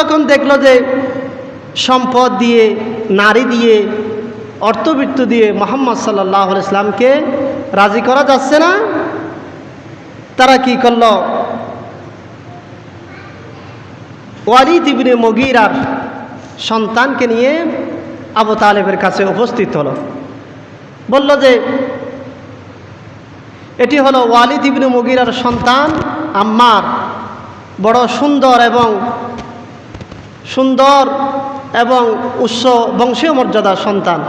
যখন দেখলো যে সম্পদ দিয়ে, নারী দিয়ে, অর্থবিত্ত দিয়ে মুহাম্মদ সাল্লাল্লাহু আলাইহি সাল্লামকে রাজি করা যাচ্ছে না, তারা কি করল, ওয়ালিদ ইবনে মুগীরার সন্তানকে নিয়ে আবু তালেবের কাছে উপস্থিত হলো। বলল যে এটি হলো ওয়ালিদ ইবনে মুগীরার সন্তান আম্মার, বড় সুন্দর এবং উচ্চ বংশীয় মর্যাদার সন্তান।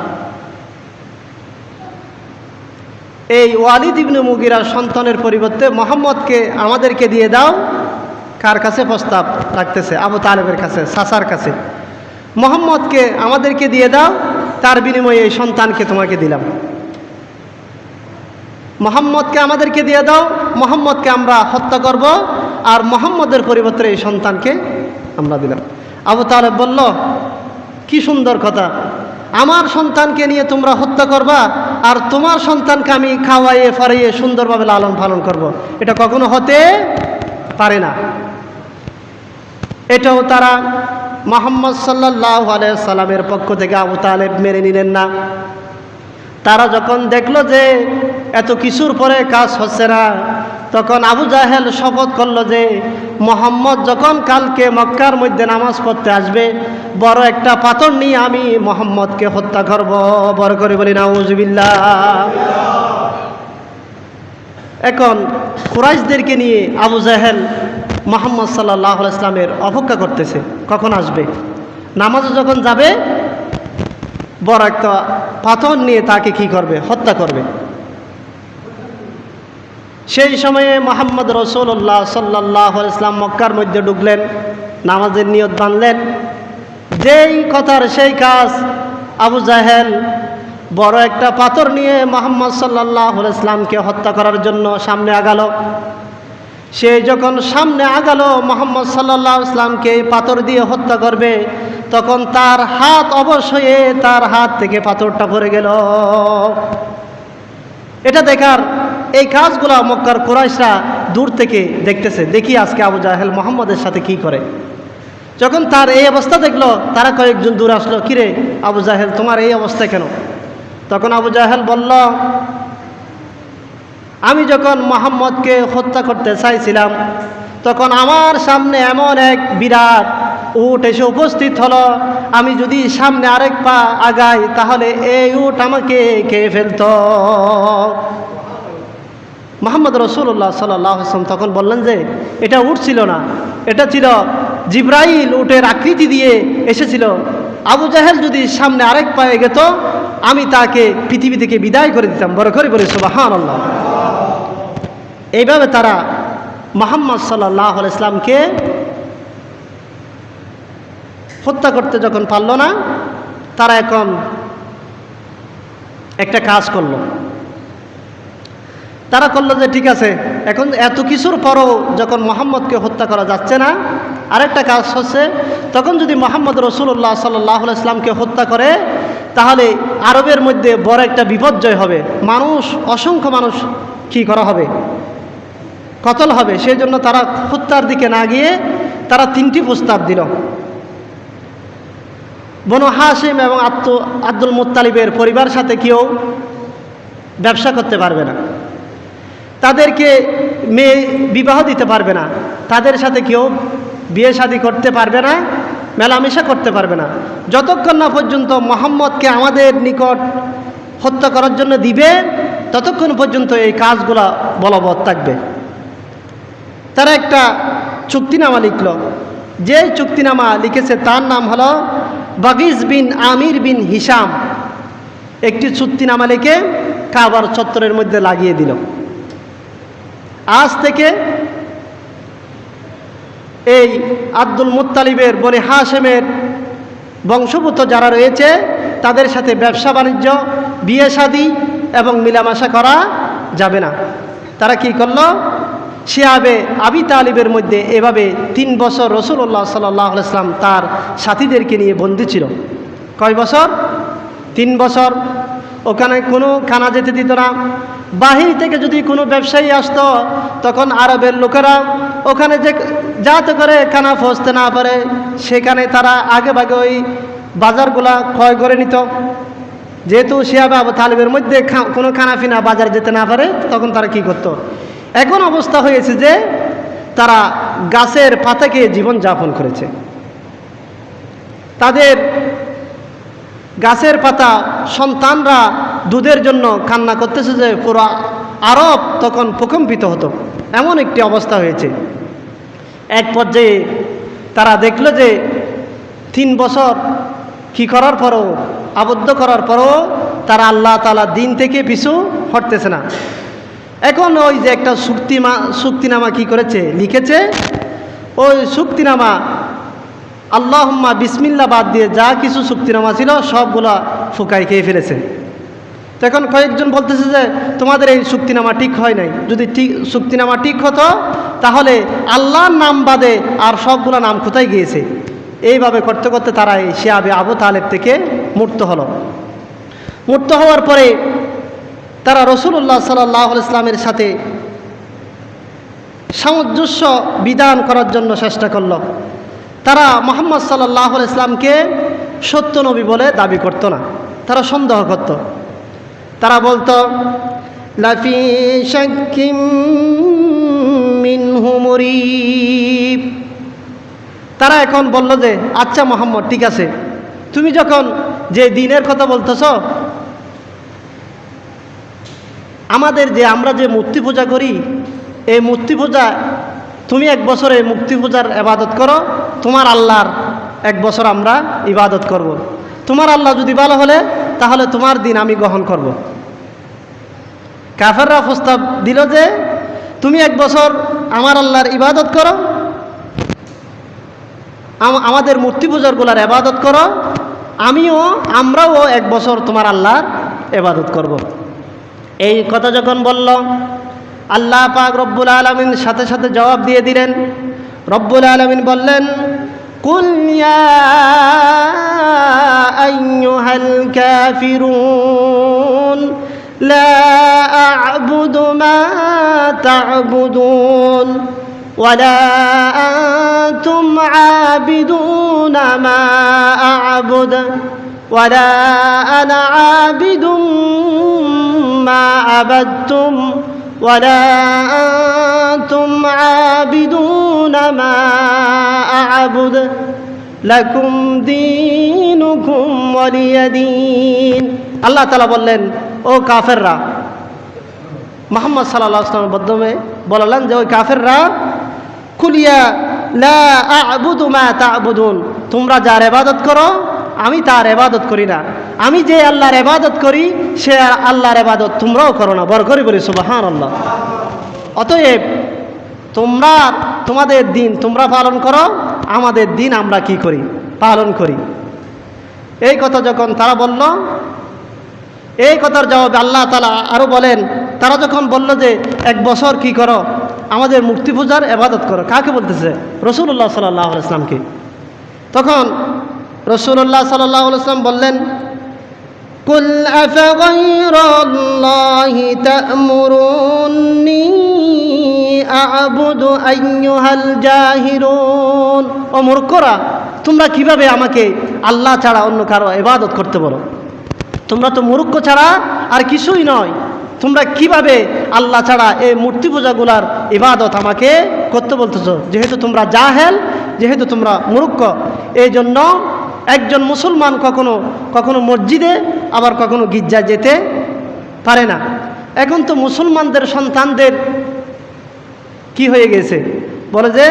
এই ওয়ালিদ ইবনে মুগীরার সন্তানের পরিবর্তে মুহাম্মদকে আমাদেরকে দিয়ে দাও। কার কাছে প্রস্তাব রাখতেছে? আবু তালেবের কাছে, চাচার কাছে। মুহাম্মদকে আমাদেরকে দিয়ে দাও, তার বিনিময়ে এই সন্তানকে তোমাকে দিলাম। মুহাম্মদকে আমাদেরকে দিয়ে দাও, মুহাম্মদকে আমরা হত্যা করব, আর মুহাম্মদের পরিবর্তে এই সন্তানকে আমরা দিলাম। আবু তালেব বলল, কি সুন্দর কথা, আমার সন্তানকে নিয়ে তোমরা হত্যা করবা, আর তোমার সন্তানকে আমি খাওয়াইয়ে ফারাইয়ে সুন্দরভাবে লালন পালন করব। এটা কখনো হতে পারে না। এটাও তারা মুহাম্মদ সাল্লাল্লাহু আলাইহি সাল্লামের পক্ষ থেকে আবু তালেব মেনে নিলেন না। তারা যখন দেখলো যে এত কিছুর পরে কাজ হচ্ছে না, তখন আবু জাহেল শপথ করল যে মুহাম্মদ যখন কালকে মক্কার মধ্যে নামাজ পড়তে আসবে, বড় একটা পাথর নিয়ে আমি মুহাম্মদকে হত্যা করব। বড় করে বলি নাউজুবিল্লাহ। এখন কুরাইশদেরকে নিয়ে আবু জাহেল মুহাম্মদ সাল্লাল্লাহু আলাইহি সাল্লামের অপেক্ষা করতেছে, কখন আসবে। নামাজে যখন যাবে, বড় একটা পাথর নিয়ে তাকে কি করবে? হত্যা করবে। সেই সময়ে মুহাম্মদ রাসূলুল্লাহ সাল্লাল্লাহু আলাইহি ওয়াসাল্লাম মক্কার মধ্যে ঢুকলেন, নামাজের নিয়ত বাঁধলেন। যেই কথার সেই কাজ, আবু জাহেল বড় একটা পাথর নিয়ে মুহাম্মদ সাল্লাল্লাহু আলাইহি ওয়াসাল্লামকে হত্যা করার জন্য সামনে আগালো। সে যখন সামনে আগালো মুহাম্মদ সাল্লাল্লাহু আলাইহি ওয়াসাল্লামকে পাথর দিয়ে হত্যা করবে, তখন তার হাত অবশ হয়ে তার হাত থেকে পাথরটা পড়ে গেল। এটা দেখার, এই কাজগুলা মক্কার কুরাইশরা দূর থেকে দেখতেছে, দেখি আজকে আবু জাহেল মুহাম্মদের সাথে কি করে। যখন তার এই অবস্থা দেখলো, তারা কয়েকজন দূর আসলো, কিরে আবু জাহেল, তোমার এই অবস্থা কেন? তখন আবু জাহেল বলল, আমি যখন মুহাম্মদকে হত্যা করতে চাইছিলাম, তখন আমার সামনে এমন এক বিরাট উট এসে উপস্থিত হলো। আমি যদি সামনে আরেক পা আগাই, তাহলে এই উট আমাকে খেয়ে ফেলত। মুহাম্মদ রাসূলুল্লাহ সাল্লাল্লাহু আলাইহি ওয়াসাল্লাম তখন বললেন যে এটা উট ছিল না, এটা ছিল জিবরাইল, উটের আকৃতি দিয়ে এসেছিল। আবু জাহেল যদি সামনে আরেক পা এগোত, আমি তাকে পৃথিবী থেকে বিদায় করে দিতাম। বড় করে বলি সুবহানাল্লাহ। এইভাবে তারা মুহাম্মদ সাল্লাল্লাহু আলাইহি ওয়াসাল্লামকে হত্যা করতে যখন পারল না, তারা এখন একটা কাজ করলো। তারা করলো যে ঠিক আছে, এখন এত কিছুর পরও যখন মুহাম্মদকে হত্যা করা যাচ্ছে না, আরেকটা কাজ হচ্ছে, তখন যদি মুহাম্মদ রাসূলুল্লাহ সাল্লাল্লাহু আলাইহি ওয়াসাল্লামকে হত্যা করে, তাহলে আরবের মধ্যে বড় একটা বিপর্যয় হবে। অসংখ্য মানুষ কি করা হবে? কতল হবে। সেই জন্য তারা হত্যার দিকে না গিয়ে তারা তিনটি প্রস্তাব দিল। বনু হাশিম এবং আব্দুল মুত্তালিবের পরিবার সাথে কেউ ব্যবসা করতে পারবে না, তাদেরকে মেয়ে বিবাহ দিতে পারবে না, তাদের সাথে কেউ বিয়ে শাদী করতে পারবে না, মেলামেশা করতে পারবে না, যতক্ষণ না পর্যন্ত মুহাম্মদকে আমাদের নিকট হত্যা করার জন্য দিবে, ততক্ষণ পর্যন্ত এই কাজগুলা বলবৎ থাকবে। তারা একটা চুক্তিনামা লিখল। যে চুক্তিনামা লিখেছে তার নাম হলো বাগিজ বিন আমির বিন হিশাম। একটি চুক্তিনামা লিখে কাবার চত্বরের মধ্যে লাগিয়ে দিল। আজ থেকে এই আব্দুল মুত্তালিবের বনে হাশেমের বংশভূত যারা রয়েছে, তাদের সাথে ব্যবসা বাণিজ্য, বিয়ে শাদী এবং মিলামেশা করা যাবে না। তারা কি করলো? শিয়াবে আবি তালিবের মধ্যে এভাবে 3 বছর রাসূলুল্লাহ সাল্লাল্লাহু আলাইহি ওয়াসাল্লাম তার সাথীদেরকে নিয়ে বন্দী ছিল। কয় বছর? 3 বছর। ওখানে কোনো খানা যেতে দিত না। বাহির থেকে যদি কোনো ব্যবসায়ী আসতো, তখন আরবের লোকেরা ওখানে যে যাতে করে খানা পৌঁছতে না পারে সেখানে তারা আগে ভাগে ওই বাজারগুলা ক্রয় করে নিত। যেহেতু শিহাব আবু তালেবের মধ্যে কোনো খানা ফিনা বাজার যেতে না পারে তখন তারা কি করত। এখন অবস্থা হয়েছে যে তারা গাছের পাতাকে জীবন যাপন করেছে। তাদের গাছের পাতা সন্তানরা দুধের জন্য কান্না করতেছে যে পুরো আরব তখন প্রকম্পিত হতো, এমন একটি অবস্থা হয়েছে। এক পর্যায়ে তারা দেখলো যে 3 বছর কি করার পরও, আবদ্ধ করার পরও তারা আল্লাহ তাআলা দিন থেকে পিছু হটতেছে না। এখন ওই যে একটা চুক্তিনামা কি করেছে, লিখেছে। ওই চুক্তিনামা আল্লাহুম্মা বিসমিল্লাহ বাদ দিয়ে যা কিছু চুক্তিনামা ছিল সবগুলা ফুকাই খেয়ে ফেলেছে। তখন কয়েকজন বলতেছে যে তোমাদের এই চুক্তিনামা ঠিক হয় নাই, যদি চুক্তিনামা ঠিক হতো তাহলে আল্লাহর নাম বাদে আর সবগুলো নাম কোথায় গিয়েছে। এইভাবে করতে করতে তারা এই শিহাবে আবু তালেব থেকে মুক্ত হলো। মুক্ত হওয়ার পরে তারা রাসূলুল্লাহ সাল্লাল্লাহু আলাইহি ওয়াসাল্লামের সাথে সামঞ্জস্য বিধান করার জন্য চেষ্টা করল। তারা মুহাম্মদ সাল্লাল্লাহু আলাইহি ওয়াসাল্লামকে সত্য নবী বলে দাবি করত না, তারা সন্দেহ করত। তারা বলতো লাফি শাক্কিম মিনহু মুরিব। তারা এখন বলল যে আচ্ছা মুহাম্মদ ঠিক আছে, তুমি যখন যে দিনের কথা বলতেছ, আমাদের যে আমরা যে মূর্তি পূজা করি এই মূর্তি পূজা তুমি 1 বছরে মূর্তি পূজার ইবাদত করো, তোমার আল্লাহর 1 বছর আমরা ইবাদত করব। তোমার আল্লাহ যদি ভালো হলে তাহলে তোমার দিন আমি গ্রহণ করব। কাফেররা প্রস্তাব দিল যে তুমি 1 বছর আমার আল্লাহর ইবাদত করো, আমাদের মূর্তি পূজারগুলার ইবাদত করো, আমরাও 1 বছর তোমার আল্লাহর ইবাদত করব। এই কথা যখন বলল, আল্লাহ পাক রব্বুল আলামিন সাথে সাথে জবাব দিয়ে দিলেন। রব্বুল আলামিন বললেন কুল ইয়া আইয়ুহাল কাফিরুন লা আ'বুদু মা তা'বুদুন ওয়ালা আনতুম আবিদুনা মা আ'বুদু ওয়ালা আনা আবিদুম মা আবাদতুম ওয়ালা আনতুম আবিদুনা মা আ'বুদু লাকুম দীনুকুম ওয়ালিয়া দীন। আল্লাহ তাআলা বললেন, ও কাফেররা, মুহাম্মদ সাল্লাল্লাহু আলাইহি ওয়াসাল্লামের মাধ্যমে বললেন যে ওই কাফেররা, কুলিয়া লা আ'বুদু মা তা'বুদুন, তোমরা যার ইবাদত করো আমি তার ইবাদত করি না, আমি যে আল্লাহর ইবাদত করি সে আল্লাহর ইবাদত তোমরাও করো না। বড় করে বলি সুবহানাল্লাহ। অতএব তোমরা তোমাদের দিন তোমরা পালন করো, আমাদের দিন আমরা কি করি, পালন করি। এই কথা যখন তারা বলল, এই কথার জবাবে আল্লাহ তাআলা আরো বলেন, তারা যখন বলল যে 1 বছর কি করো, আমাদের মূর্তি পূজার ইবাদত করো, কাকে বলতেছে? রাসূলুল্লাহ সাল্লাল্লাহু আলাইহি ওয়াসাল্লামকে। তখন রাসূলুল্লাহ সাল্লাল্লাহু আলাইহি ওয়াসাল্লাম বললেন, কুল আফাগাইরাল্লাহি তা'মুরুন্নি আ'বুদু আইয়ুহাল জাহিলুন। ও মূর্খরা, তোমরা কিভাবে আমাকে আল্লাহ ছাড়া অন্য কারো ইবাদত করতে বলো? তোমরা তো মূর্খ ছাড়া আর কিছুই নয়, তোমরা কিভাবে আল্লাহ ছাড়া এই মূর্তি পূজাগুলার ইবাদত আমাকে করতে বলতেছো? যেহেতু তোমরা জাহেল, যেহেতু তোমরা মূর্খ, এই জন্য একজন মুসলমান কখনো কখনো মসজিদে আবার কখনো গির্জায় যেতে পারে না। এখন তো মুসলমানদের সন্তানদের কি হয়ে গেছে, বলে যে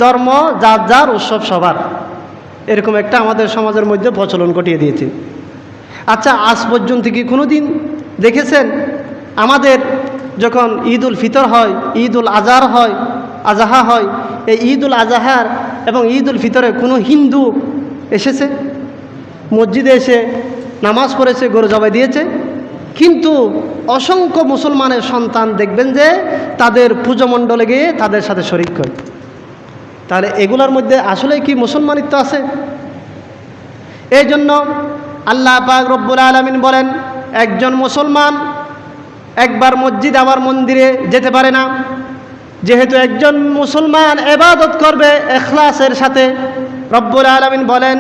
ধর্ম যার যার, উৎসব সবার, এরকম একটা আমাদের সমাজের মধ্যে প্রচলন ঘটিয়ে দিয়েছে। আচ্ছা, আজ পর্যন্ত কি কোনো দিন দেখেছেন আমাদের যখন ঈদ উল ফিতর হয়, ঈদ উল আজহা হয়, এই ঈদ উল আজহার এবং ঈদ উল ফিতরে কোনো হিন্দু এসেছে মসজিদে, এসে নামাজ পড়েছে, গরু জবাই দিয়েছে? কিন্তু অসংখ্য মুসলমানের সন্তান দেখবেন যে তাদের পুজো মণ্ডলে গিয়ে তাদের সাথে শরিক করে। তাহলে এগুলোর মধ্যে আসলে কি মুসলমানিত্ব আছে? এই জন্য আল্লাহ পাক রব্বুল আলামিন বলেন, একজন মুসলমান একবার মসজিদ আবার মন্দিরে যেতে পারে না। যেহেতু একজন মুসলমান ইবাদত করবে ইখলাসের সাথে, রব্বুল আলামিন বলেন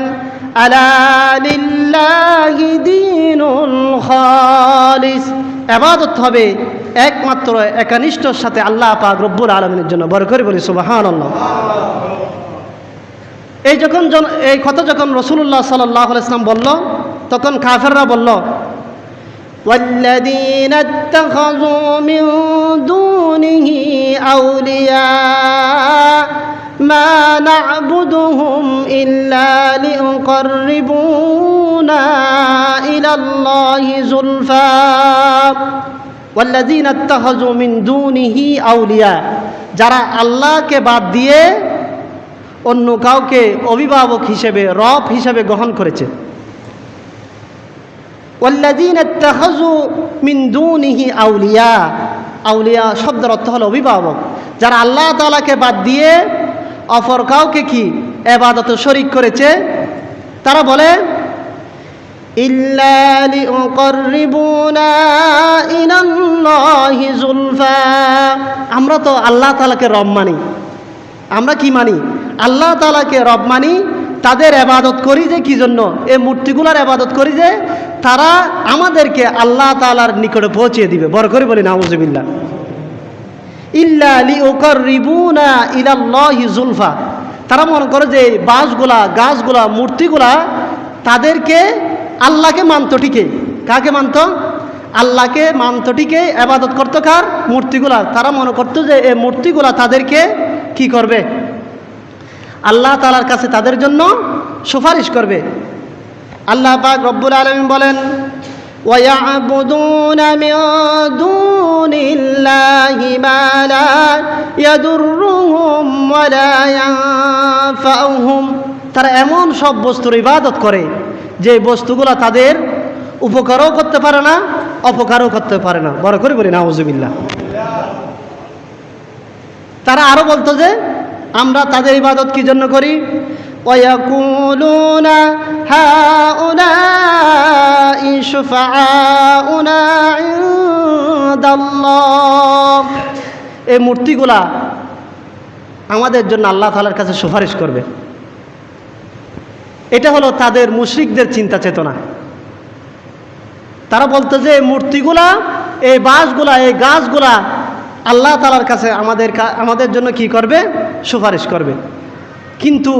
আলা লিল্লাহি দীনুল খালিস, ইবাদত হবে একমাত্র একনিষ্ঠর সাথে আল্লাহ পাক রব্বুল আলামিনের জন্য। বড় করে বলি সুবহানাল্লাহ। এই কথা যখন রাসূলুল্লাহ সাল্লাল্লাহু আলাইহি ওয়াসাল্লাম বলল, তখন কাফেররা বলল ওয়াল্লাযীনা ইত্তাখাযু মিন দূনিহি আউলিয়া মা না'বুদুহুম ইল্লা লিয়ুকাররিবুনা ইলাল্লাহি যুলফা ওয়াল্লাযীনা ইত্তাখাযু মিন দূনিহি আউলিয়া, যারা আল্লাহকে বাদ দিয়ে অন্য কাউকে অভিভাবক হিসেবে, রব হিসেবে গ্রহণ করেছে। ওয়াল্লাযীনা ইত্তাখাযু মিন দূনিহি আউলিয়া, আউলিয়া শব্দের অর্থ হলো অভিভাবক। যারা আল্লাহ তাআলাকে বাদ দিয়ে অপর কাউকে কি ইবাদতে শরীক করেছে, তারা বলে ইল্লা লিয়ুকাররিবুনা ইলাল্লাহি যুলফা, আমরা তো আল্লাহ তাআলাকে রব মানি। আমরা কি মানি? আল্লাহ তাআলাকে রব মানি। তাদের ইবাদত করি যে কি জন্য? এই মূর্তিগুলোর ইবাদত করি যে তারা আমাদেরকে আল্লাহ তাআলার নিকটে পৌঁছে দিবে। বড় করে বলি নাউযুবিল্লাহ। ইল্লা লিয়ুকাররিবুনা ইলাল্লাহি যুলফা, তারা মনে করে যে বাঁশগুলা, গাছগুলা, মূর্তিগুলা তাদেরকে আল্লাহকে মানত ঠিকই। কাকে মানত? আল্লাহকে মানত ঠিকই। ইবাদত করতো কার? মূর্তিগুলা। তারা মনে করতো যে এই মূর্তিগুলা তাদেরকে কি করবে? আল্লাহ তাআলার কাছে তাদের জন্য সুপারিশ করবে। আল্লাহ পাক রব্বুল আলামিন বলেন ওয়ায়াবুদুনা মিন দুনিল্লাহি মা লা ইয়াদুররুহুম ওয়া লা ইয়ানফাউহুম, তারা এমন সব বস্তুর ইবাদত করে যে বস্তুগুলো তাদের উপকারও করতে পারে না, অপকারও করতে পারে না। বড় করে বলি নাউযুবিল্লাহ। তারা আরো বলতো যে আমরা তাদের ইবাদত কি জন্য করি? ওয়ায়াকুলুনা হাউলাই শুফাআউনা ইনদাল্লাহ, এই মূর্তিগুলা আমাদের জন্য আল্লাহ তাআলার কাছে সুপারিশ করবে। এটা হলো তাদের মুশরিকদের চিন্তা চেতনা। তারা বলতো যে মূর্তিগুলা, এই বাঁশগুলা, এই গাছগুলা আল্লাহ তাআলার কাছে আমাদের জন্য কি করবে? সুপারিশ করবে। কিন্তু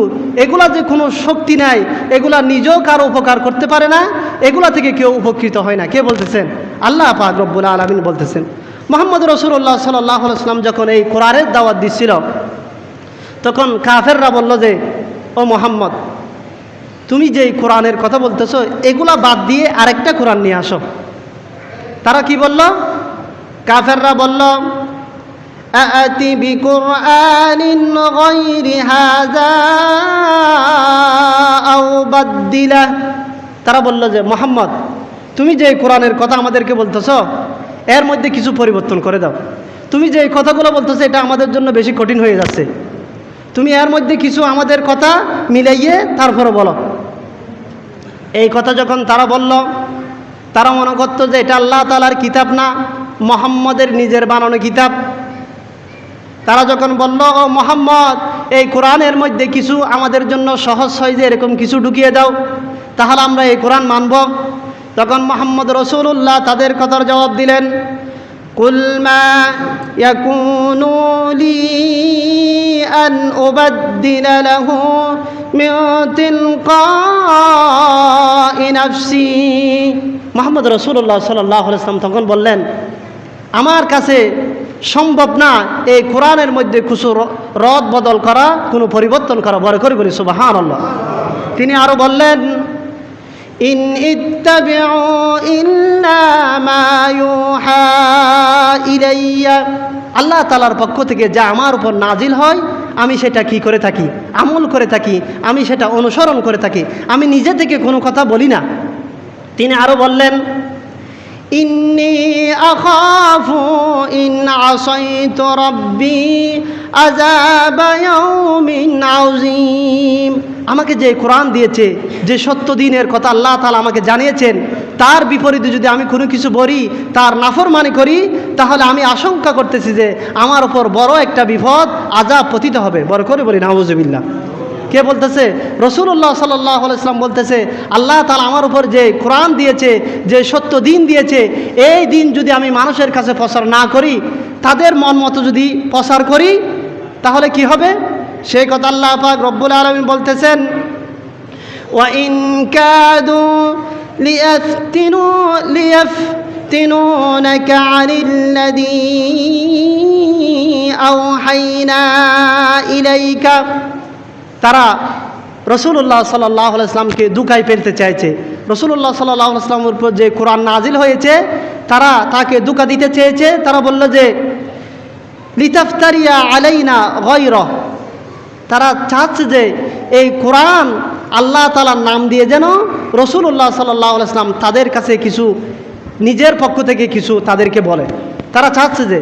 এগুলা যে কোনো শক্তি নাই, এগুলা নিজেও কারো উপকার করতে পারে না, এগুলা থেকে কেউ উপকৃত হয় না। কে বলতেছেন? আল্লাহ পাক রব্বুল আলামিন বলতেছেন। মুহাম্মদ রাসূলুল্লাহ সাল্লাল্লাহু আলাইহি ওয়াসাল্লাম যখন এই কোরআনের দাওয়াত দিচ্ছিল, তখন কাফেররা বলল যে ও মুহাম্মদ, তুমি যে কোরআনের কথা বলতেছো এগুলা বাদ দিয়ে আরেকটা কোরআন নিয়ে আসো। তারা কি বলল? কাফেররা বলল আতি বিকুরআনিন গায়রি হাযা আও বাদদিলা, তারা বলল যে মুহাম্মদ, তুমি যে কোরআনের কথা আমাদেরকে বলতেছো এর মধ্যে কিছু পরিবর্তন করে দাও। তুমি যে কথাগুলো বলতেছো এটা আমাদের জন্য বেশি কঠিন হয়ে যাচ্ছে, তুমি এর মধ্যে কিছু আমাদের কথা মিলাইয়ে তারপরে বলো। এই কথা যখন তারা বলল, তারা মনে করতো যে এটা আল্লাহ তাআলার কিতাব না, মুহাম্মদের নিজের বানানো কিতাব। তারা যখন বলল ও মুহাম্মদ, এই কোরআনের মধ্যে কিছু আমাদের জন্য সহজ হয় যে এরকম কিছু ঢুকিয়ে দাও, তাহলে আমরা এই কোরআন মানব। তখন মুহাম্মদ রাসূলুল্লাহ তাদের কথার জবাব দিলেন কুল মা ইয়াকুনু লি আন উবাদদিলা লাহু মিন তিলকাই নাফসি। মুহাম্মদ রাসূলুল্লাহ সাল্লাল্লাহু আলাইহি ওয়াসাল্লাম তখন বললেন, আমার কাছে সম্ভব না এই কোরআনের মধ্যে কিছু রদ বদল করা, কোনো পরিবর্তন করা। বড় করে বলি সুবহানাল্লাহ। তিনি আরো বললেন ইন ইত্তাবিউ ইল্লা মা ইউহা ইলাইয়া, আল্লাহ তাআলার পক্ষ থেকে যা আমার উপর নাজিল হয় আমি সেটা কি করে থাকি? আমল করে থাকি, আমি সেটা অনুসরণ করে থাকি, আমি নিজে থেকে কোনো কথা বলি না। তিনি আরো বললেন ইন্নী আখাফু ইন আসাইতু রাব্বি আযাবা ইয়াউমিন আযীম, আমাকে যে কোরআন দিয়েছে, যে সত্য দিনের কথা আল্লাহ তাআলা আমাকে জানিয়েছেন, তার বিপরীতে যদি আমি কোনো কিছু বলি, তার নাফরমানি করি, তাহলে আমি আশঙ্কা করতেছি যে আমার উপর বড় একটা বিপদ আযাব পতিত হবে। বড় করে বলি নাউযুবিল্লাহ। কে বলতেছে? রাসূলুল্লাহ সাল্লাল্লাহু আলাইহি ওয়াসাল্লাম বলতেছে, আল্লাহ তাআলা আমার উপর যে কোরআন দিয়েছে, যে সত্য দিন দিয়েছে, এই দিন যদি আমি মানুষের কাছে প্রচার না করি, তাদের মন মতো যদি প্রচার করি, তাহলে কি হবে? সেই কথা আল্লাহ পাক রব্বুল আলামিন বলতেছেন, وَإِنْ كَادُوا لِيَفْتِنُونَكَ عَنِ الَّذِي أَوْحَيْنَا إِلَيْكَ। তারা রাসূলুল্লাহ সাল্লাল্লাহু আলাইহি ওয়াসাল্লামকে দুকায় ফেলতে চাইছে। রাসূলুল্লাহ সাল্লাল্লাহু আলাইহি ওয়াসাল্লামের উপর যে কোরআন নাজিল হয়েছে, তারা তাকে দুকা দিতে চেয়েছে। তারা বলল যে লিতাফতারিয়া আলাইনা গায়রা, তারা চাচ্ছে যে এই কোরআন আল্লাহ তাআলার নাম দিয়ে যেন রাসূলুল্লাহ সাল্লাল্লাহু আলাইহি ওয়াসাল্লাম তাদের কাছে কিছু নিজের পক্ষ থেকে কিছু তাদেরকে বলে। তারা চাচ্ছে যে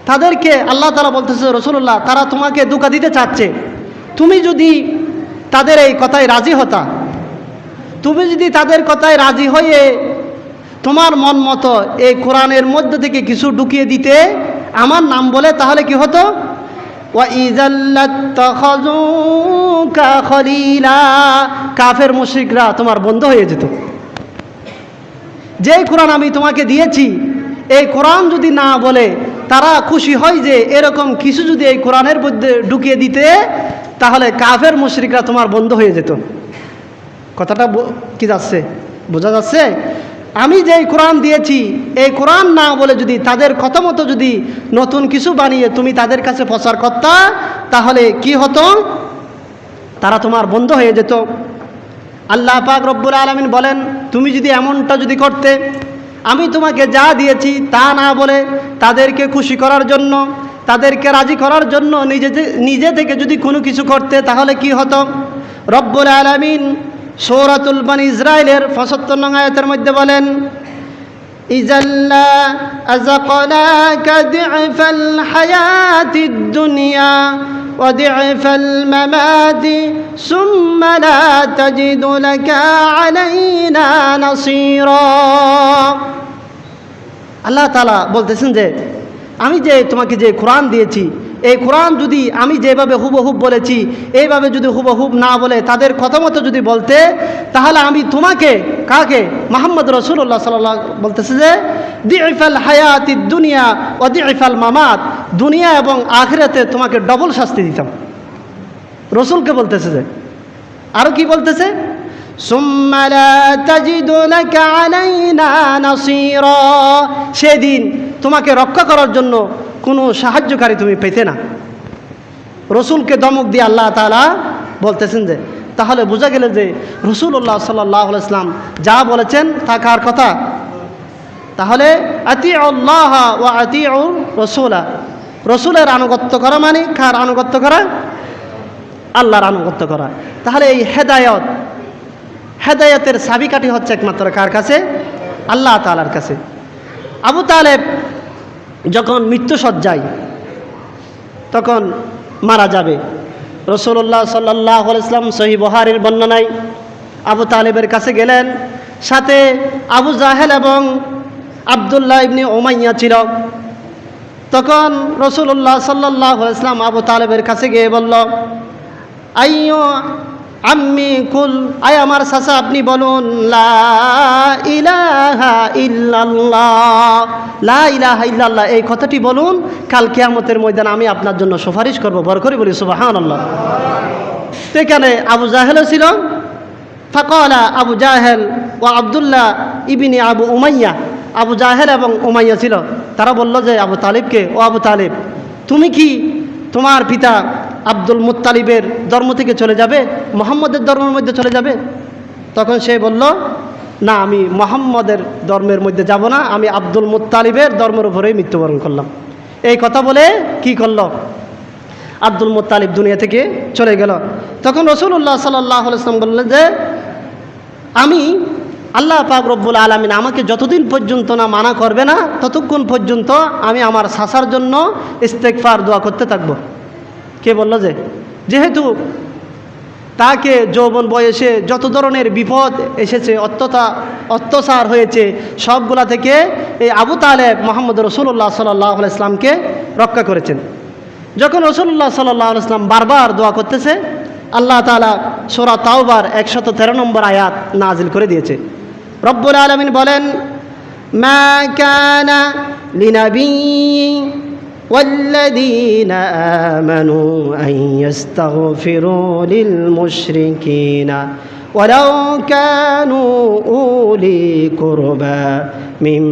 তাদেরকে আল্লাহ তাআলা বলতেছে, রাসূলুল্লাহ তারা তোমাকে ধোঁকা দিতে চাচ্ছে, তুমি যদি তাদের এই কথায় রাজি হতা, তুমি যদি তাদের কথায় রাজি হয়ে তোমার মন মতো এই কোরআনের মধ্যে থেকে কিছু ঢুকিয়ে দিতে আমার নাম বলে, তাহলে কি হতো? কাফের মুশরিকরা তোমার বন্ধু হয়ে যেত। যে কোরআন আমি তোমাকে দিয়েছি, এই কোরআন যদি না বলে তারা খুশি হয় যে এরকম কিছু যদি এই কোরআনের মধ্যে ঢুকিয়ে দিতে, তাহলে কাফের মুশরিকরা তোমার বন্ধু হয়ে যেত। কথাটা কি যাচ্ছে? বোঝা যাচ্ছে? আমি যে কোরআন দিয়েছি, এই কোরআন না বলে যদি তাদের কথা মতো যদি নতুন কিছু বানিয়ে তুমি তাদের কাছে প্রচার করতা, তাহলে কি হতো? তারা তোমার বন্ধু হয়ে যেত। আল্লাহ পাক রব্বুল আলামিন বলেন, তুমি যদি এমনটা যদি করতে, আমি তোমাকে যা দিয়েছি তা না বলে তাদেরকে খুশি করার জন্য, তাদেরকে রাজি করার জন্য নিজে থেকে যদি কোনো কিছু করতে, তাহলে কি হতো? রব্বুল আলামিন সূরাতুল বনী ইসরাঈলের ৭৫ নং আয়াতের মধ্যে বলেন, ইযাল্লা আযাকনাকা দি'ফাল হায়াতিদ দুনিয়া ওয়া দি'ফাল মামাতি সুম্মা লা তাজিদু লাকা আলাইনা নাসীরা। আল্লাহ তাআলা বলতেছেন যে আমি যে তোমাকে যে কোরআন দিয়েছি, এই কোরআন যদি আমি যেভাবে হুবহুব বলেছি এইভাবে যদি হুবহুব না বলে তাদের কথা মতো যদি বলতে, তাহলে আমি তোমাকে, কাকে? মুহাম্মদ রাসূলুল্লাহ সাল্লাল্লাহু আলাইহি ওয়াসাল্লাম বলতেছে যে দি'ফাল হায়াতিদ দুনিয়া ওয়া দি'ফাল মামাত, দুনিয়া এবং আখিরাতে তোমাকে ডবল শাস্তি দিতাম। রাসূলকে বলতেছে যে, আরো কি বলতেছে? সুম্মা লা তাজিদু লাকা আলাইনা নাসীরা, সেদিন তোমাকে রক্ষা করার জন্য কোনো সাহায্যকারী তুমি পেতে না। রসুলকে দমক দিয়ে আল্লাহ তাআলা বলতেছেন যে, তাহলে বোঝা গেল যে রাসূলুল্লাহ সাল্লাল্লাহু আলাইহি ওয়াসাল্লাম যা বলেছেন তা কার কথা? তাহলে আতিউল্লাহ ওয়া আতিউর রাসূলা, রসুলের আনুগত্য করা মানে কার আনুগত্য করা? আল্লাহর আনুগত্য করা। তাহলে এই হেদায়েতের চাবিকাঠি হচ্ছে একমাত্র কার কাছে? আল্লাহ তাআলার কাছে। আবু তালেব যখন মৃত্যুসজ্জায়, তখন মারা যাবে, রাসূলুল্লাহ সাল্লাল্লাহু আলাইহি ওয়াসাল্লাম সহিহ বুখারীর বর্ণনায় আবু তালেবের কাছে গেলেন, সাথে আবু জাহেল এবং আব্দুল্লাহ ইবনে উমাইয়া ছিল। তখন রাসূলুল্লাহ সাল্লাল্লাহু আলাইহি ওয়াসাল্লাম আবু তালেবের কাছে গিয়ে বলল, আইয়ো আম্মি কুল, আয় আমার চাচা আপনি বলুন লা ইলাহা ইল্লাল্লাহ, লা ইলাহা ইল্লাল্লাহ এই কথাটি বলুন, কাল কিয়ামতের ময়দানে আমি আপনার জন্য সুপারিশ করব। বড় করে বলি সুবহানাল্লাহ। সেখানে আবু জাহেলও ছিল। ফাকালা আবু জাহেল ও আব্দুল্লাহ ইবনে আবু উমাইয়া, আবু জাহেল এবং উমাইয়া ছিল। তারা বলল যে আবু তালিবকে, ও আবু তালিব, তুমি কি তোমার পিতা আব্দুল মুত্তালিবের ধর্ম থেকে চলে যাবে, মুহাম্মদের ধর্মের মধ্যে চলে যাবে? তখন সে বলল, না, আমি মুহাম্মদের ধর্মের মধ্যে যাব না, আমি আব্দুল মুত্তালিবের ধর্মের উপরেই মৃত্যুবরণ করলাম। এই কথা বলে কি করল? আব্দুল মুত্তালিব দুনিয়া থেকে চলে গেল। তখন রাসূলুল্লাহ সাল্লাল্লাহু আলাইহি ওয়াসাল্লাম বললেন যে আমি আল্লাহ পাক রব্বুল আলামিন আমাকে যতদিন পর্যন্ত না মানা করবে না, ততক্ষণ পর্যন্ত আমি আমার চাচার জন্য ইস্তেগফার দোয়া করতে থাকবো। কে বলল যে যেহেতু তাকে যৌবন বয়সে যত ধরনের বিপদ এসেছে, অত্যাচার হয়েছে, সবগুলা থেকে এই আবু তালেব মোহাম্মদ রসুল্লাহ সাল্লাহ ইসলামকে রক্ষা করেছেন। যখন রসুল্লাহ সাল্লাহ ইসলাম বারবার দোয়া করতেছে, আল্লাহ তাআলা সূরা তাওবার 113 নম্বর আয়াত নাজিল করে দিয়েছে। রব্বুল আলামিন বলেন, মা কানা লিনাবিয়্যিন والذين آمنوا أن يستغفروا للمشركين ولو كانوا أولي قربى من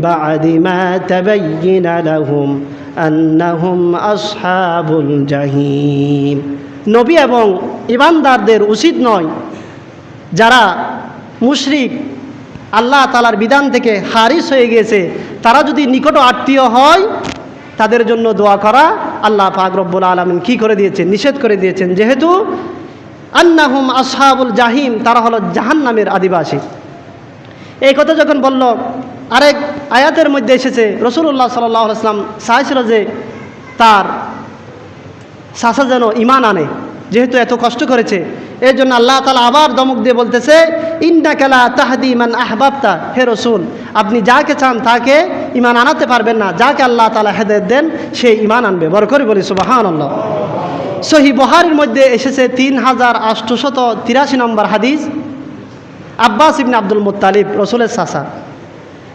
بعد ما تبين لهم أنهم أصحاب الجحيم। নবী এবং ঈমানদারদের উচিত নয় যারা মুশরিক আল্লাহ তাআলার বিধান থেকে খারিজ হয়ে গিয়েছে, তারা যদি নিকট আত্মীয় হয় তাদের জন্য দোয়া করা। আল্লাহ পাক রব্বুল আলামিন কি করে দিয়েছেন? নিষেধ করে দিয়েছেন, যেহেতু আন্নাহুম আসহাবুল জাহিম, তারা হলো জাহান্নামের আদিবাসী। এই কথা যখন বলল, আরেক আয়াতের মধ্যে এসেছে রাসূলুল্লাহ সাল্লাল্লাহু আলাইহি ওয়াসাল্লাম চাইছিল যে তার চাচা যেন ঈমান আনে, যেহেতু এত কষ্ট করেছে। এর জন্য আল্লাহ তাআলা আবার ধমক দিয়ে বলতেছে, ইন্নাকা লা তাহদি মান আহবাবতা, হে রাসূল আপনি যাকে চান তাকে ঈমান আনাতে পারবেন না, যাকে আল্লাহ তাআলা হেদায়েত দেন সে ঈমান আনবে। বড় করে বলি সুবহানাল্লাহ। সহিহ বুখারীর মধ্যে এসেছে 3883 নম্বর হাদিস, আব্বাস ইবনে আব্দুল মুত্তালিব রাসূলের চাচা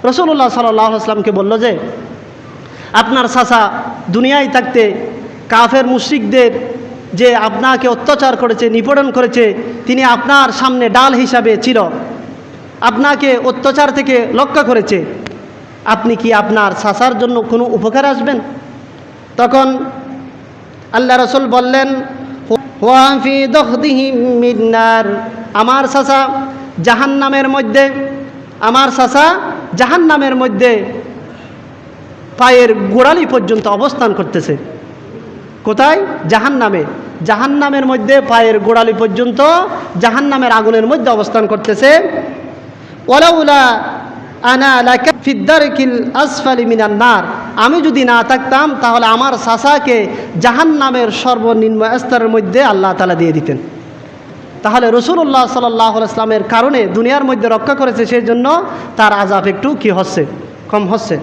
রাসূলুল্লাহ সাল্লাল্লাহু আলাইহি ওয়াসাল্লামকে বলল যে আপনার চাচা দুনিয়ায় থাকতে কাফের মুশরিকদের যে আপনাকে অত্যাচার করেছে, নিপীড়ন করেছে, তিনি আপনার সামনে ডাল হিসাবে ছিল, আপনাকে অত্যাচার থেকে রক্ষা করেছে, আপনি কি আপনার চাচার জন্য কোনো উপকার আসবেন? তখন আল্লাহ রাসূল বললেন, ওয়া ফি দখদিহিম মিন নার, আমার চাচা জাহান্নামের মধ্যে, আমার চাচা জাহান্নামের মধ্যে পায়ের গোড়ালি পর্যন্ত অবস্থান করতেছে। কোথায়? জাহান্নামে। জাহান্নামের মধ্যে পায়ের গোড়ালি পর্যন্ত জাহান্নামের আগুনের মধ্যে অবস্থান করতেছে। ওয়ালাউলা আনা লাকা ফিদ দারকিল আসফালি মিনান নার, আমি যদি না থাকতাম তাহলে আমার চাচাকে জাহান্নামের সর্বনিম্ন স্তরের মধ্যে আল্লাহ তাআলা দিয়ে দিতেন। তাহলে রাসূলুল্লাহ সাল্লাল্লাহু আলাইহি ওয়াসাল্লামের কারণে দুনিয়ার মধ্যে রক্ষা করেছে, সেই জন্য তার আযাব একটু কি হচ্ছে? কম হচ্ছে।